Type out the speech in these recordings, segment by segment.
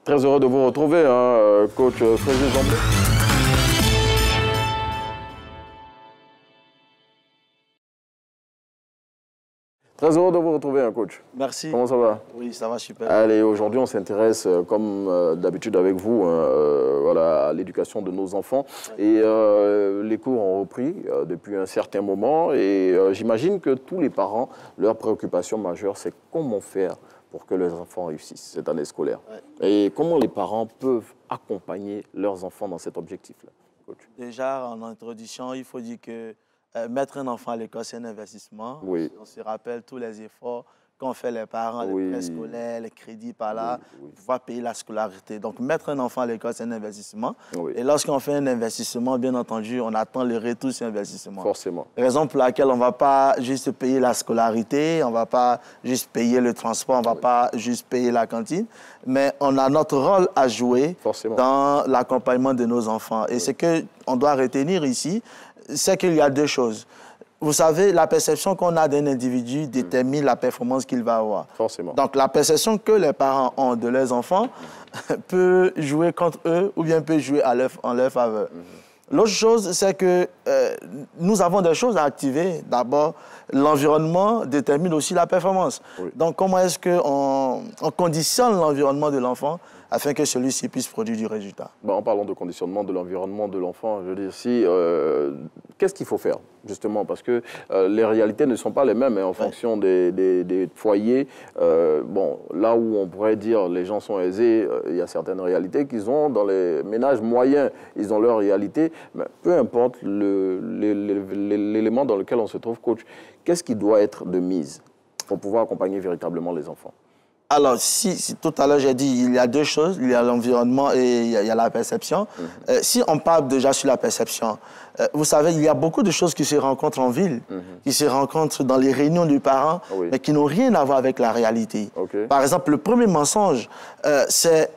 Très heureux de vous retrouver, hein, coach Fréjus Zamblé. Très heureux de vous retrouver, hein, coach. Merci. Comment ça va? Oui, ça va super. Allez, aujourd'hui, on s'intéresse, comme d'habitude avec vous, voilà, à l'éducation de nos enfants. Et les cours ont repris depuis un certain moment. Et j'imagine que tous les parents, leur préoccupation majeure, c'est comment faire pour que leurs enfants réussissent cette année scolaire. Ouais. Et comment les parents peuvent accompagner leurs enfants dans cet objectif-là, coach? Déjà, en introduction, il faut dire que mettre un enfant à l'école, c'est un investissement. Oui. On se rappelle tous les efforts qu'ont fait les parents, les frais scolaires, les crédits par là, pour pouvoir payer la scolarité. Donc, mettre un enfant à l'école, c'est un investissement. Oui. Et lorsqu'on fait un investissement, bien entendu, on attend le retour de cet investissement. Forcément. Raison pour laquelle on ne va pas juste payer la scolarité, on ne va pas juste payer le transport, on ne va pas juste payer la cantine, mais on a notre rôle à jouer dans l'accompagnement de nos enfants. Et ce qu'on doit retenir ici, c'est qu'il y a deux choses. Vous savez, la perception qu'on a d'un individu détermine la performance qu'il va avoir. Forcément. Donc, la perception que les parents ont de leurs enfants peut jouer contre eux ou bien peut jouer en leur faveur. L'autre chose, c'est que nous avons des choses à activer. D'abord, l'environnement détermine aussi la performance. Oui. Donc, comment est-ce qu'on conditionne l'environnement de l'enfant afin que celui-ci puisse produire du résultat? Bon, en parlant de conditionnement de l'environnement de l'enfant, je veux dire, si, qu'est-ce qu'il faut faire, justement? Parce que les réalités ne sont pas les mêmes, hein, en fonction des foyers. Bon, là où on pourrait dire les gens sont aisés, il y a certaines réalités qu'ils ont. Dans les ménages moyens, ils ont leur réalité. Mais peu importe l'élément dans lequel on se trouve, coach, qu'est-ce qui doit être de mise pour pouvoir accompagner véritablement les enfants? Alors, si tout à l'heure j'ai dit, il y a deux choses, il y a l'environnement et il y a la perception. Si on parle déjà sur la perception, vous savez, il y a beaucoup de choses qui se rencontrent en ville, qui se rencontrent dans les réunions des parents, mais qui n'ont rien à voir avec la réalité. Par exemple, le premier mensonge, c'est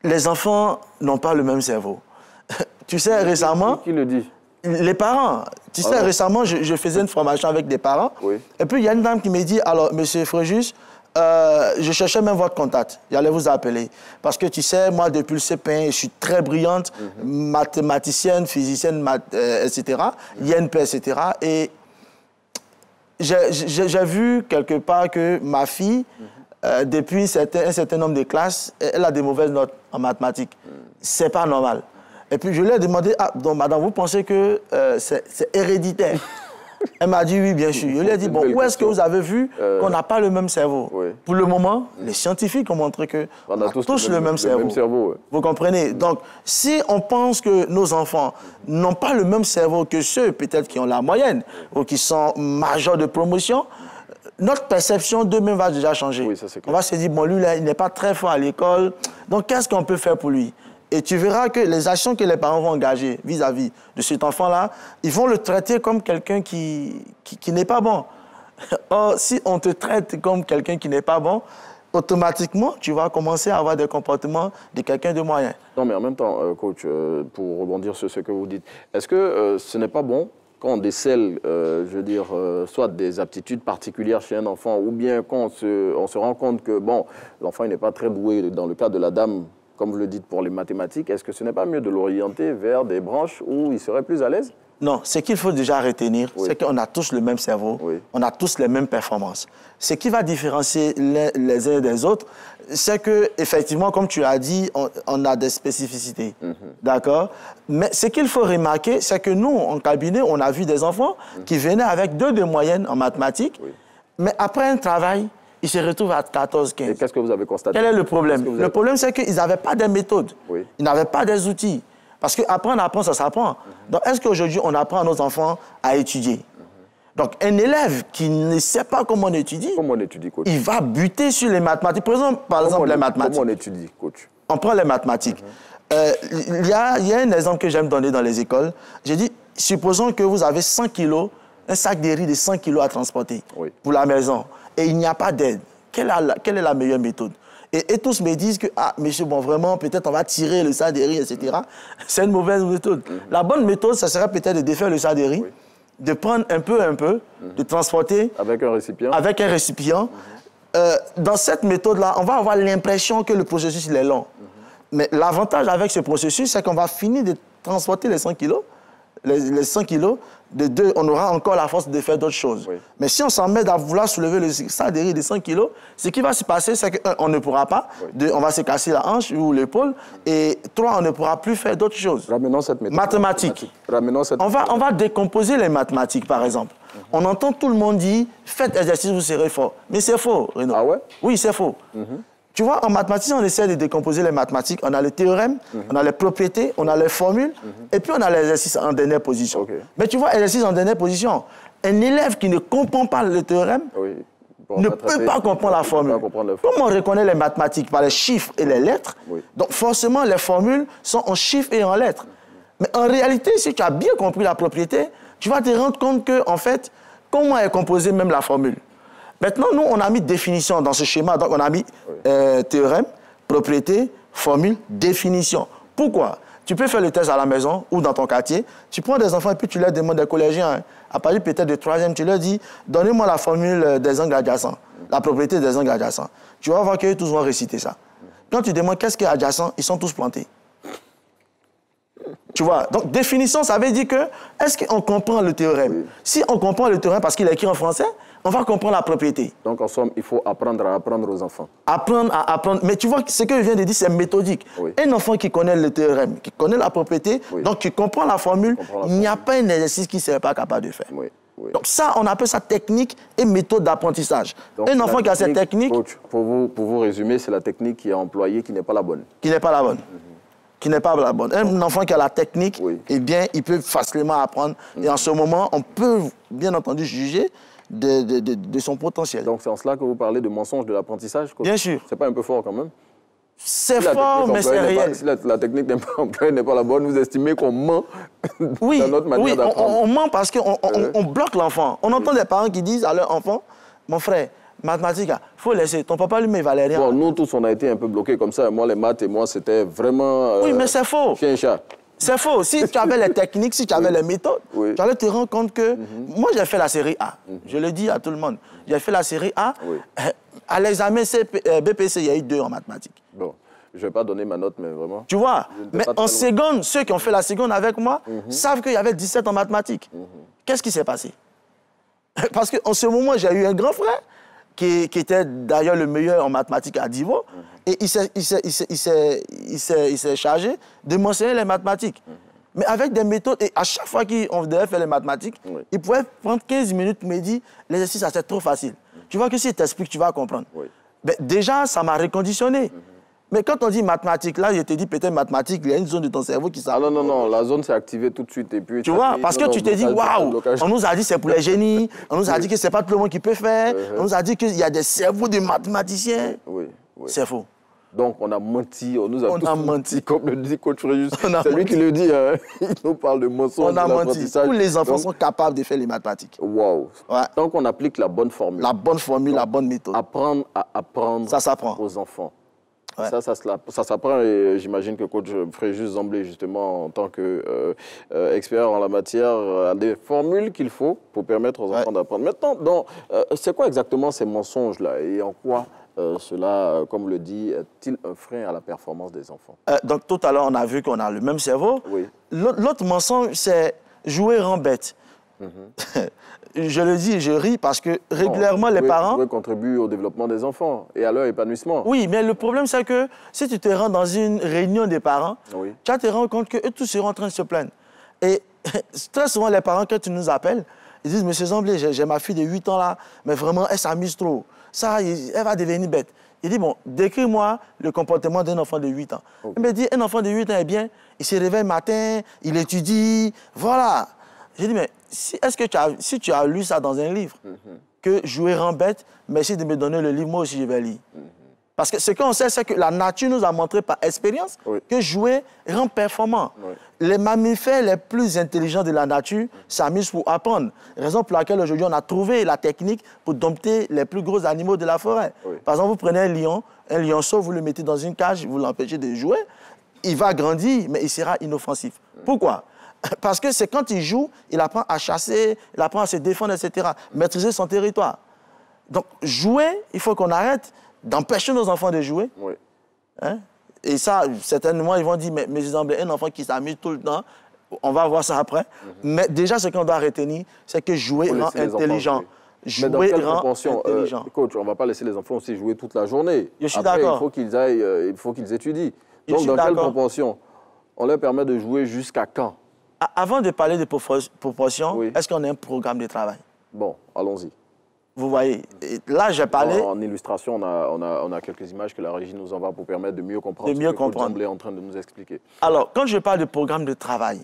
les enfants n'ont pas le même cerveau. Tu sais, récemment... Qui le dit? Les parents. Tu sais, récemment, je faisais une formation avec des parents. Et puis, il y a une dame qui me dit, alors, monsieur Fréjus, je cherchais même votre contact. J'allais vous appeler. Parce que, tu sais, moi, depuis le CP1, je suis très brillante, mathématicienne, physicienne, etc., INP, etc. Et j'ai vu quelque part que ma fille, depuis un certain nombre de classes, elle a des mauvaises notes en mathématiques. C'est pas normal. Et puis, je lui ai demandé, ah, donc, madame, vous pensez que c'est héréditaire? Elle m'a dit, oui, bien sûr. Je lui ai dit, bon, où est-ce que vous avez vu qu'on n'a pas le même cerveau? Pour le moment, les scientifiques ont montré qu'on a tous le même cerveau. Vous comprenez? Donc, si on pense que nos enfants n'ont pas le même cerveau que ceux, peut-être, qui ont la moyenne ou qui sont majeurs de promotion, notre perception d'eux-mêmes va déjà changer. Oui, on va se dire, bon, lui, là, il n'est pas très fort à l'école, donc qu'est-ce qu'on peut faire pour lui? Et tu verras que les actions que les parents vont engager vis-à-vis de cet enfant-là, ils vont le traiter comme quelqu'un qui n'est pas bon. Or, si on te traite comme quelqu'un qui n'est pas bon, automatiquement, tu vas commencer à avoir des comportements de quelqu'un de moyen. Non, mais en même temps, coach, pour rebondir sur ce que vous dites, est-ce que ce n'est pas bon quand on décèle, je veux dire, soit des aptitudes particulières chez un enfant, ou bien quand on se rend compte que, bon, l'enfant n'est pas très doué, dans le cas de la dame, comme vous le dites, pour les mathématiques, est-ce que ce n'est pas mieux de l'orienter vers des branches où il serait plus à l'aise? Non, ce qu'il faut déjà retenir, c'est qu'on a tous le même cerveau, on a tous les mêmes performances. Ce qui va différencier les uns des autres, c'est qu'effectivement, comme tu as dit, on a des spécificités. D'accord? Mais ce qu'il faut remarquer, c'est que nous, en cabinet, on a vu des enfants qui venaient avec 2 de moyenne en mathématiques, mais après un travail, ils se retrouvent à 14-15. Et qu'est-ce que vous avez constaté? Quel est le problème? Le problème, c'est qu'ils n'avaient pas des méthodes. Ils n'avaient pas des outils. Parce qu'apprendre, ça s'apprend. Donc, est-ce qu'aujourd'hui, on apprend à nos enfants à étudier? Donc, un élève qui ne sait pas comment on étudie, coach? Il va buter sur les mathématiques. Par exemple, les mathématiques. Comment on étudie, coach? On prend les mathématiques. Il y a un exemple que j'aime donner dans les écoles. J'ai dit, supposons que vous avez 100 kilos, un sac de riz de 100 kilos à transporter pour la maison. Et il n'y a pas d'aide. Quelle est la meilleure méthode? Et tous me disent que, ah, monsieur, bon, vraiment, peut-être on va tirer le sac de riz, etc. C'est une mauvaise méthode. La bonne méthode, ça serait peut-être de défaire le sac de riz, de prendre un peu, de transporter... Avec un récipient. Avec un récipient, dans cette méthode-là, on va avoir l'impression que le processus il est long. Mais l'avantage avec ce processus, c'est qu'on va finir de transporter les 100 kilos. Les 100 kilos, de deux, on aura encore la force de faire d'autres choses. Oui. Mais si on s'en met à vouloir soulever le sac de riz de 100 kilos, ce qui va se passer, c'est qu'on ne pourra pas. Oui. Deux, on va se casser la hanche ou l'épaule. Et trois, on ne pourra plus faire d'autres choses. Ramenons cette méthode. Mathématiques. Ramenons cette on va décomposer les mathématiques, par exemple. On entend tout le monde dire, faites exercice, vous serez fort. Mais c'est faux, Renaud. Ah ouais? Oui, c'est faux. Tu vois, en mathématiques, on essaie de décomposer les mathématiques. On a le théorème, on a les propriétés, on a les formules, et puis on a l'exercice en dernière position. Okay. Mais tu vois, exercice en dernière position, un élève qui ne comprend pas le théorème ne peut pas comprendre la formule. Comment on reconnaît les mathématiques? Par les chiffres et les lettres. Donc forcément, les formules sont en chiffres et en lettres. Mais en réalité, si tu as bien compris la propriété, tu vas te rendre compte que, en fait, comment est composée même la formule. Maintenant, nous, on a mis définition dans ce schéma. Donc, on a mis théorème, propriété, formule, définition. Pourquoi? Tu peux faire le test à la maison ou dans ton quartier. Tu prends des enfants et puis tu leur demandes des collégiens. Hein, à partir peut-être de 3e, tu leur dis, donnez-moi la formule des angles adjacents, la propriété des angles adjacents. Tu vas voir qu'eux tous vont réciter ça. Quand tu demandes qu'est-ce qui est adjacent, ils sont tous plantés. Tu vois, donc définition, ça veut dire que, est-ce qu'on comprend le théorème? Si on comprend le théorème parce qu'il est écrit en français, on va comprendre la propriété. Donc, en somme, il faut apprendre à apprendre aux enfants. Apprendre à apprendre. Mais tu vois, ce que je viens de dire, c'est méthodique. Un enfant qui connaît le théorème, qui connaît la propriété, donc qui comprend la formule, il n'y a pas un exercice qu'il ne serait pas capable de faire. Donc ça, on appelle ça technique et méthode d'apprentissage. Un enfant qui a cette technique... Coach, pour vous résumer, c'est la technique qui est employée qui n'est pas la bonne. Qui n'est pas la bonne. Qui n'est pas la bonne. Un enfant qui a la technique, eh bien, il peut facilement apprendre. Et en ce moment, on peut, bien entendu, juger de son potentiel. Donc, c'est en cela que vous parlez de mensonge de l'apprentissage? Bien sûr. C'est pas un peu fort quand même? C'est fort, mais c'est réel. Si la technique n'est pas la bonne, vous estimez qu'on ment dans notre manière d'apprendre? On ment parce qu'on bloque l'enfant. On entend des parents qui disent à leur enfant, mon frère, mathématiques, il faut laisser. Ton papa, lui, mais il valait rien. Bon, nous tous, on a été un peu bloqués comme ça. Moi, les maths et moi, c'était vraiment... oui, mais c'est faux. Chien et chat. C'est faux. Si tu avais les techniques, si tu avais les méthodes, tu allais te rendre compte que... Moi, j'ai fait la série A. Je le dis à tout le monde. J'ai fait la série A. À l'examen BPC, il y a eu 2 en mathématiques. Bon, je ne vais pas donner ma note, mais vraiment... Tu vois, mais en seconde, ceux qui ont fait la seconde avec moi savent qu'il y avait 17 en mathématiques. Qu'est-ce qui s'est passé? Parce qu'en ce moment, j'ai eu un grand frère qui était d'ailleurs le meilleur en mathématiques à Divo, et il s'est chargé de m'enseigner les mathématiques. Mais avec des méthodes, et à chaque fois qu'on devait faire les mathématiques, il pouvait prendre 15 minutes pour me dire, l'exercice, c'est trop facile. Tu vois que si je t'explique, tu vas comprendre. Mais déjà, ça m'a reconditionné. Mais quand on dit mathématiques, là, je te dis peut-être mathématiques, il y a une zone de ton cerveau qui s'active. Ah non, la zone s'est activée tout de suite. Et puis, tu vois, parce que tu te dis, waouh, on nous a dit c'est pour les génies, on nous a dit que c'est pas tout le monde qui peut faire, on nous a dit qu'il y a des cerveaux de mathématiciens. C'est faux. Donc, on a menti, on nous a tous menti. Comme le dit coach Fréjus. C'est lui qui le dit, hein. Il nous parle de mensonge, on a menti. Tous les enfants sont capables de faire les mathématities. Waouh. Donc, on applique la bonne formule. La bonne formule, la bonne méthode. Apprendre à apprendre aux enfants. Ça s'apprend, et j'imagine que coach Fréjus Zamblé, justement, en tant qu'expert en la matière, a des formules qu'il faut pour permettre aux enfants d'apprendre. Maintenant, c'est quoi exactement ces mensonges-là et en quoi cela, comme le dit, est-il un frein à la performance des enfants? Donc, tout à l'heure, on a vu qu'on a le même cerveau. L'autre mensonge, c'est jouer rend bête. Je le dis, je ris parce que régulièrement, les parents... Jouer contribue au développement des enfants et à leur épanouissement. Oui, mais le problème, c'est que si tu te rends dans une réunion des parents, tu vas te rendre compte qu'eux tous seront en train de se plaindre. Et très souvent, les parents, quand tu nous appelles, ils disent, Monsieur Zamblé, j'ai ma fille de 8 ans là, mais vraiment, elle s'amuse trop. Ça, elle va devenir bête. Il dit, bon, décris-moi le comportement d'un enfant de 8 ans. Il me dit, un enfant de 8 ans, eh bien, il se réveille le matin, il étudie, voilà. J'ai dit, mais est-ce que si tu as lu ça dans un livre, que jouer rend bête, merci de me donner le livre, moi aussi je vais lire. Parce que ce qu'on sait, c'est que la nature nous a montré par expérience que jouer rend performant. Les mammifères les plus intelligents de la nature s'amusent pour apprendre. Raison pour laquelle aujourd'hui on a trouvé la technique pour dompter les plus gros animaux de la forêt. Par exemple, vous prenez un lionceau, vous le mettez dans une cage, vous l'empêchez de jouer, il va grandir, mais il sera inoffensif. Pourquoi? Parce que c'est quand il joue, il apprend à chasser, il apprend à se défendre, etc. Maîtriser son territoire. Donc, jouer, il faut qu'on arrête d'empêcher nos enfants de jouer. Oui. Hein? Et ça, certainement, ils vont dire, mais mes exemples, un enfant qui s'amuse tout le temps, on va voir ça après. Mais déjà, ce qu'on doit retenir, c'est que jouer rend intelligent. Mais dans quelle proportion, coach, on ne va pas laisser les enfants aussi jouer toute la journée. Je suis d'accord. Il faut qu'ils aillent, il faut qu'ils étudient. Donc, dans quelle proportion on leur permet de jouer jusqu'à quand? Avant de parler de proportion, oui. Est-ce qu'on a un programme de travail? Bon, allons-y. Vous voyez, et là, j'ai parlé... En illustration, on a quelques images que la régie nous envoie pour permettre de mieux comprendre ce que Coach Jamblé est en train de nous expliquer. Alors, quand je parle de programme de travail,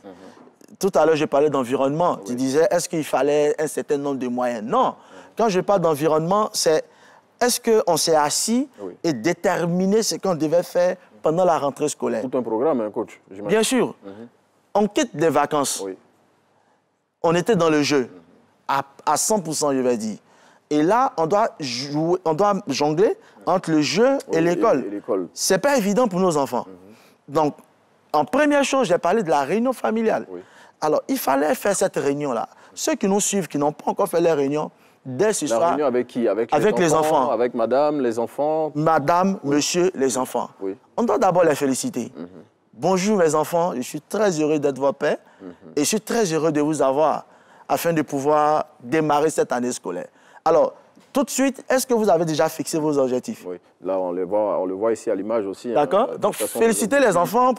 tout à l'heure, je parlais d'environnement. Tu disais, est-ce qu'il fallait un certain nombre de moyens? Non. Quand je parle d'environnement, c'est est-ce qu'on s'est assis et déterminé ce qu'on devait faire pendant la rentrée scolaire? Tout un programme, hein, coach. Bien sûr. On quitte des vacances. On était dans le jeu, à 100%, je vais dire. Et là, on doit jouer, on doit jongler entre le jeu et l'école. Ce n'est pas évident pour nos enfants. Donc, en première chose, j'ai parlé de la réunion familiale. Alors, il fallait faire cette réunion-là. Ceux qui nous suivent, qui n'ont pas encore fait la réunion, dès ce soir... La réunion avec qui? Avec les enfants. Avec madame, les enfants? Madame, monsieur, les enfants. On doit d'abord les féliciter. Bonjour mes enfants, je suis très heureux d'être votre père et je suis très heureux de vous avoir afin de pouvoir démarrer cette année scolaire. Alors, tout de suite, est-ce que vous avez déjà fixé vos objectifs? Oui, là on le voit ici à l'image aussi. D'accord. Donc, félicitez les enfants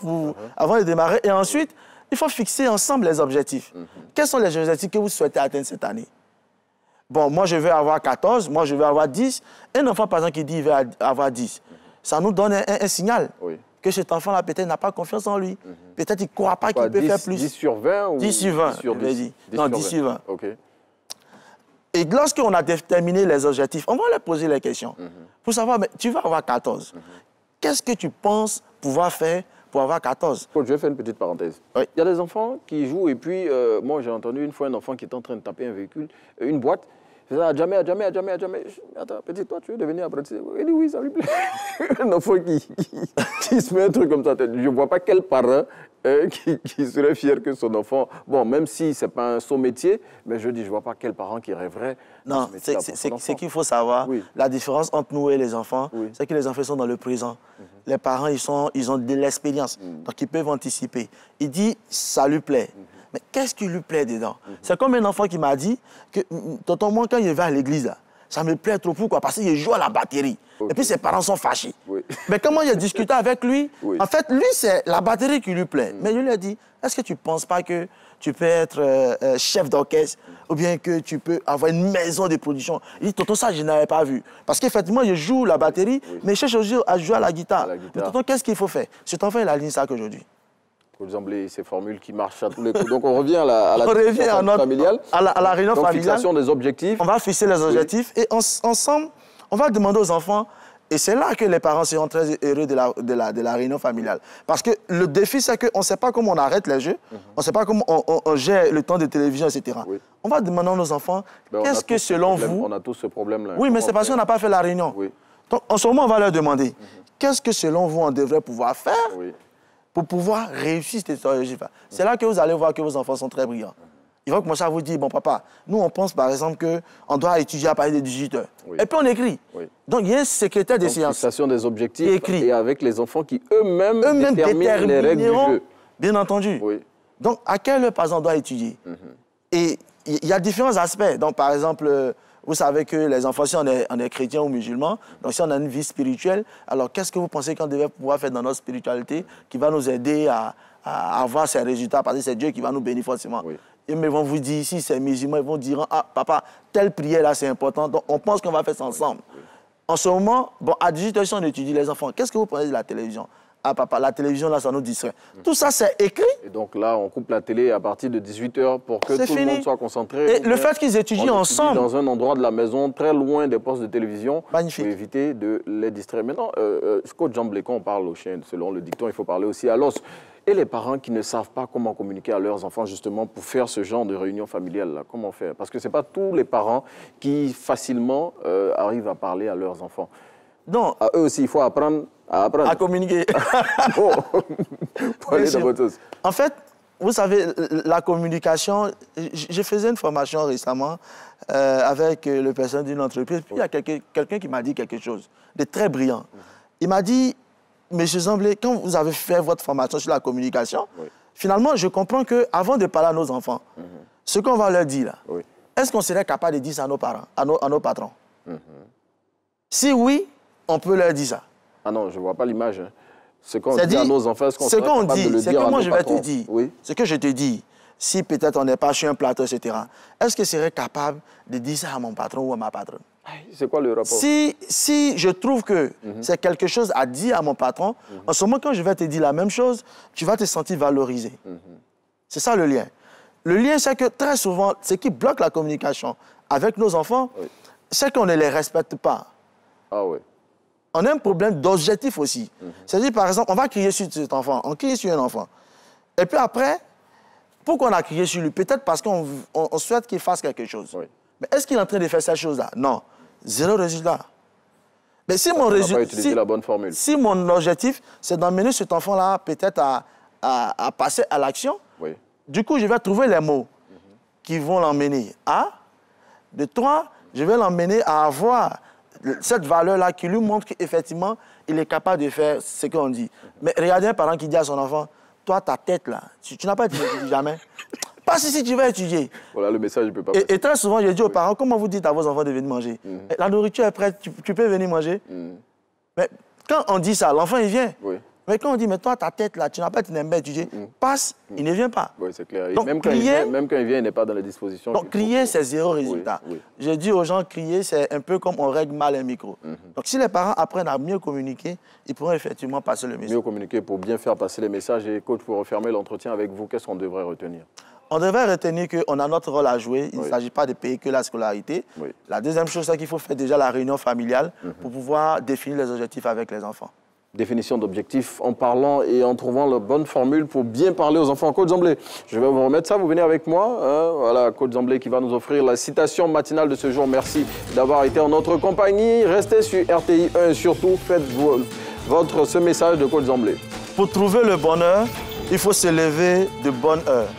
avant de démarrer et ensuite, il faut fixer ensemble les objectifs. Quels sont les objectifs que vous souhaitez atteindre cette année? Bon, moi je veux avoir 14, moi je veux avoir 10. Un enfant par exemple qui dit qu'il veut avoir 10, ça nous donne un signal. Que cet enfant-là, peut-être, n'a pas confiance en lui. Peut-être qu'il ne croit pas qu'il peut faire plus. 10 sur 20 ou 10 sur 20, 10 sur 10. Non, 10 sur 20. OK. Et lorsqu'on a déterminé les objectifs, on va leur poser les questions. Pour savoir, mais tu vas avoir 14. Qu'est-ce que tu penses pouvoir faire pour avoir 14? Je vais faire une petite parenthèse. Il y a des enfants qui jouent et puis, moi j'ai entendu une fois un enfant qui était en train de taper un véhicule, une boîte. Jamais. Attends, petit, toi, tu veux devenir apprenti? Il dit oui, ça lui plaît. Un enfant qui se met un truc comme ça. Je ne vois pas quel parent qui serait fier que son enfant... Bon, même si ce n'est pas un saut métier, mais je dis, je ne vois pas quel parent qui rêverait. Non, c'est qu'il faut savoir. La différence entre nous et les enfants, c'est que les enfants sont dans le présent. Les parents, ils ont de l'expérience, donc ils peuvent anticiper. Il dit, ça lui plaît. Mais qu'est-ce qui lui plaît dedans? C'est comme un enfant qui m'a dit que, tonton, moi, quand il va à l'église, ça me plaît trop. Pourquoi? Parce qu'il joue à la batterie. Et puis ses parents sont fâchés. Mais comment il a discuté avec lui? En fait, lui, c'est la batterie qui lui plaît. Mais je lui ai dit, est-ce que tu ne penses pas que tu peux être chef d'orchestre ou bien que tu peux avoir une maison de production? Il dit, tonton, ça, je n'avais pas vu. Parce qu'effectivement, il joue la batterie, mais il cherche aussi à jouer à la guitare. Mais tonton, qu'est-ce qu'il faut faire? Cet enfant, il a dit ça qu'aujourd'hui. Coach Jamblé, ces formules qui marchent à tous les coups. Donc on revient à la réunion familiale. À la réunion familiale. Fixation des objectifs. On va fixer les objectifs et ensemble, on va demander aux enfants, et c'est là que les parents seront très heureux de la réunion familiale. Parce que le défi, c'est qu'on ne sait pas comment on arrête les jeux, on ne sait pas comment on gère le temps de télévision, etc. On va demander à nos enfants, qu'est-ce que selon vous... On a tous ce problème-là. Oui, mais c'est parce qu'on n'a pas fait la réunion. Donc en ce moment, on va leur demander, qu'est-ce que selon vous, on devrait pouvoir faire pour pouvoir réussir cette stratégie. C'est là que vous allez voir que vos enfants sont très brillants. Ils vont commencer à vous dire, bon papa, nous on pense par exemple qu'on doit étudier à partir de 18 h. Et puis on écrit. Donc il y a un secrétaire des séances. Fixation des objectifs écrit. Et avec les enfants qui eux-mêmes déterminent les règles du jeu. Bien entendu. Donc à quelle heure par exemple on doit étudier? Et il y a différents aspects. Donc par exemple... Vous savez que les enfants, si on est chrétien ou musulman, donc si on a une vie spirituelle, alors qu'est-ce que vous pensez qu'on devait pouvoir faire dans notre spiritualité qui va nous aider à avoir ces résultats? Parce que c'est Dieu qui va nous bénir forcément. Et ils vont vous dire, si c'est musulman, ils vont dire, ah papa, telle prière là c'est important, donc on pense qu'on va faire ça ensemble. En ce moment, bon, à 18 h, si on étudie les enfants, qu'est-ce que vous pensez de la télévision? Ah papa, la télévision là, ça nous distrait. Tout ça, c'est écrit. Et donc là, on coupe la télé à partir de 18 h pour que tout le monde soit concentré. Et le fait qu'ils étudient ensemble. Dans un endroit de la maison, très loin des postes de télévision. Magnifique. Pour éviter de les distraire. Maintenant, Coach Jamblé, quand on parle au chien, selon le dicton, il faut parler aussi à l'os. Et les parents qui ne savent pas comment communiquer à leurs enfants, justement, pour faire ce genre de réunion familiale, là, comment faire? Parce que ce n'est pas tous les parents qui facilement arrivent à parler à leurs enfants. Non. À eux aussi, il faut apprendre à communiquer. Pour aller dans votre sens. En fait, vous savez, la communication, je faisais une formation récemment avec le personnel d'une entreprise, puis il y a quelqu'un qui m'a dit quelque chose de très brillant. Il m'a dit, Monsieur Zamblé, quand vous avez fait votre formation sur la communication, finalement, je comprends qu'avant de parler à nos enfants, ce qu'on va leur dire, là, est-ce qu'on serait capable de dire ça à nos parents, à nos patrons? Si oui, on peut leur dire ça. Ah non, je ne vois pas l'image. Ce qu'on dit à nos enfants, est-ce qu'on serait capable de le dire à nos patrons? C'est que moi, je vais te dire. Oui. Ce que je te dis, si peut-être on n'est pas sur un plateau, etc., est-ce que je serais capable de dire ça à mon patron ou à ma patronne? C'est quoi le rapport? Si je trouve que c'est quelque chose à dire à mon patron, en ce moment, quand je vais te dire la même chose, tu vas te sentir valorisé. C'est ça le lien. Le lien, c'est que très souvent, ce qui bloque la communication avec nos enfants, c'est qu'on ne les respecte pas. Ah oui. On a un problème d'objectif aussi. C'est-à-dire, par exemple, on va crier sur cet enfant, on crie sur un enfant. Et puis après, pourquoi on a crié sur lui? Peut-être parce qu'on souhaite qu'il fasse quelque chose. Mais est-ce qu'il est en train de faire cette chose-là? Non. Zéro résultat. Mais si mon résultat, la bonne formule. Si mon objectif, c'est d'emmener cet enfant-là peut-être à passer à l'action, du coup, je vais trouver les mots qui vont l'emmener à. De 3, je vais l'emmener à avoir cette valeur-là qui lui montre qu'effectivement, il est capable de faire ce qu'on dit. Mais regardez un parent qui dit à son enfant, toi, ta tête, là, tu n'as pas étudié jamais. Pas si tu vas étudier. Voilà, le message, je ne peux pas passer. Et très souvent, je dis aux parents, comment vous dites à vos enfants de venir manger? La nourriture est prête, tu peux venir manger. Mais quand on dit ça, l'enfant, il vient. Mais quand on dit, mais toi, ta tête, là, tu n'as pas étudié, passe, il ne vient pas. Oui, c'est clair. Donc, même quand il vient, il n'est pas dans les dispositions. Donc, crier, c'est zéro résultat. Je dis aux gens, crier, c'est un peu comme on règle mal un micro. Donc, si les parents apprennent à mieux communiquer, ils pourront effectivement passer le message. Mieux communiquer pour bien faire passer les messages. Et coach, pour refermer l'entretien avec vous, qu'est-ce qu'on devrait retenir? On devrait retenir qu'on a notre rôle à jouer. Il ne s'agit pas de payer que la scolarité. La deuxième chose, c'est qu'il faut faire déjà la réunion familiale pour pouvoir définir les objectifs avec les enfants. Définition d'objectifs en parlant et en trouvant la bonne formule pour bien parler aux enfants. Coach Zamblé, je vais vous remettre ça, vous venez avec moi. Voilà, Coach Zamblé qui va nous offrir la citation matinale de ce jour. Merci d'avoir été en notre compagnie. Restez sur RTI 1 et surtout, faites ce message de Coach Zamblé. Pour trouver le bonheur, il faut se lever de bonne heure.